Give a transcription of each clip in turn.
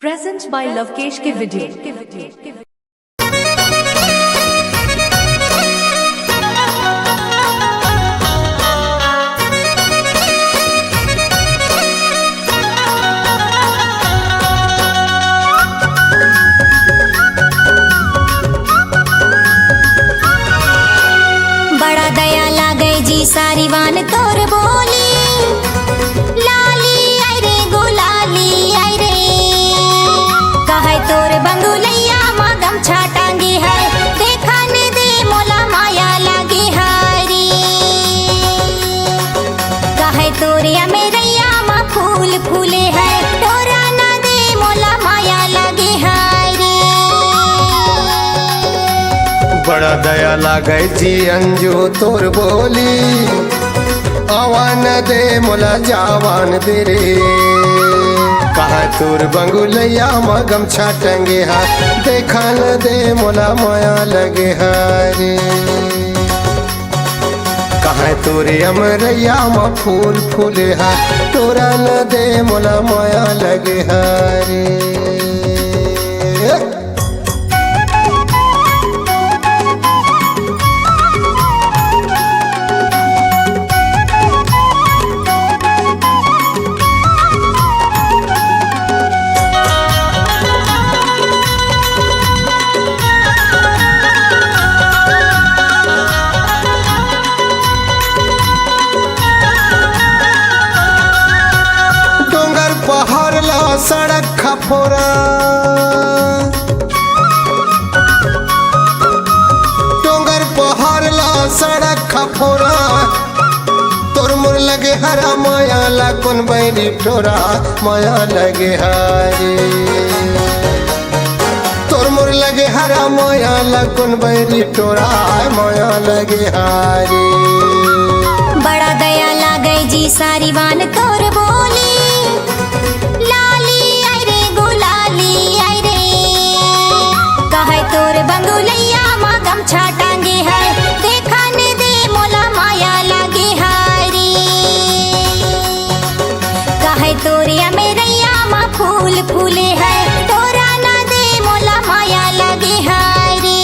Presents by Lovekesh के video. बड़ा दया लागे जी सारी वान तोर बोली लाली आई रे गुलाली आई रे कहे तोर बंगुलैया मगम छाटांगी है देखन दे मोला माया लागी हरी कहे तोरिया मेरैया मा फूल फूले है तोरा ना दे मोला माया लागी हरी बड़ा दया लागे जी अंजू तोर बोली आवान दे मोला जावान दे रे कहा तोर बंगुलैया मगम छाटेंगे हाथ देखन दे मोला माया लगे हरे कहा तोरे अमरैया म फूल फूले हा तोरा न दे मोला माया लगे हरे सड़क खपोरा डोंगर पहाड़ ला सड़क खपोरा तोर मुर लगे हरा माया ला कौन बैरी टोरा माया लगे हरे तोर मुर लगे हरा माया ला कौन बैरी टोरा माया लगे हरे बड़ा दया लागे जी सारी वान तोर बोली तोर बंगुलैया मगम छाटांगे है देखन दे मोला माया लागे हरी कहे तोरिया मेरैया मा फूल फूले है तोरा ना दे मोला माया लागे हरी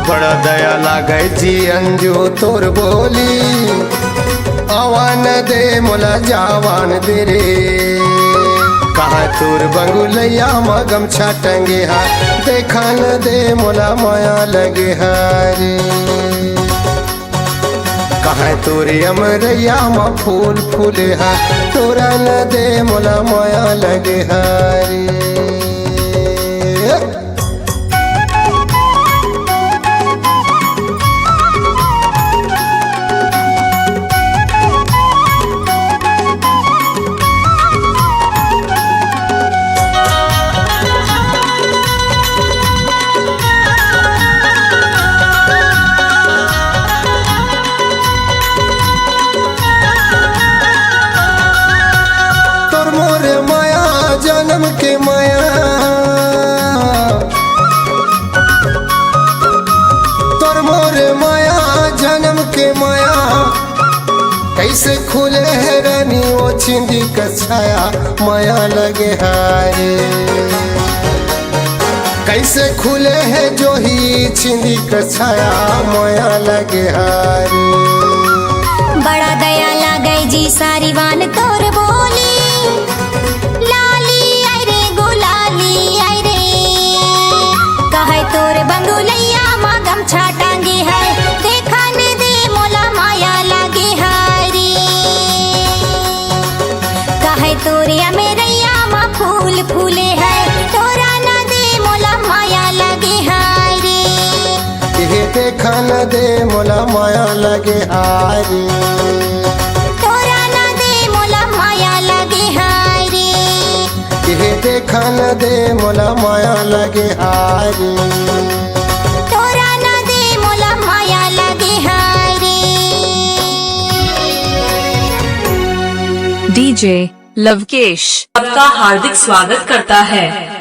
बड़ा दया लागे जी अंजू तोर बोली आवान दे मोला जावान दे रे कहा तोर बंगुलैया मगम छाटेंगे हाथ देखन दे मोला माया लगे हरे कहा तोरे अमरैया म फूल फूले हा तोरा न दे मोला माया लगे हरे जन्म के माया तोर मोरे माया जन्म के माया कैसे खुले है रानी वो छिंदी कछाया माया लगे हारे कैसे खुले है जो ही छिंदी कछाया माया लगे हारे बड़ा दया लागे जी सारी वान तोर बोली कहे तोर बंगुलैया मगम छाटांगी है देखन दे मोला माया लगे हारी। तोरा ना दे मोला माया लगे हारी। ये देखा न दे मोला माया लगे हारी। तोरा ना दे मोला माया लगे हारी। डीजे लवकेश आपका हार्दिक स्वागत करता है।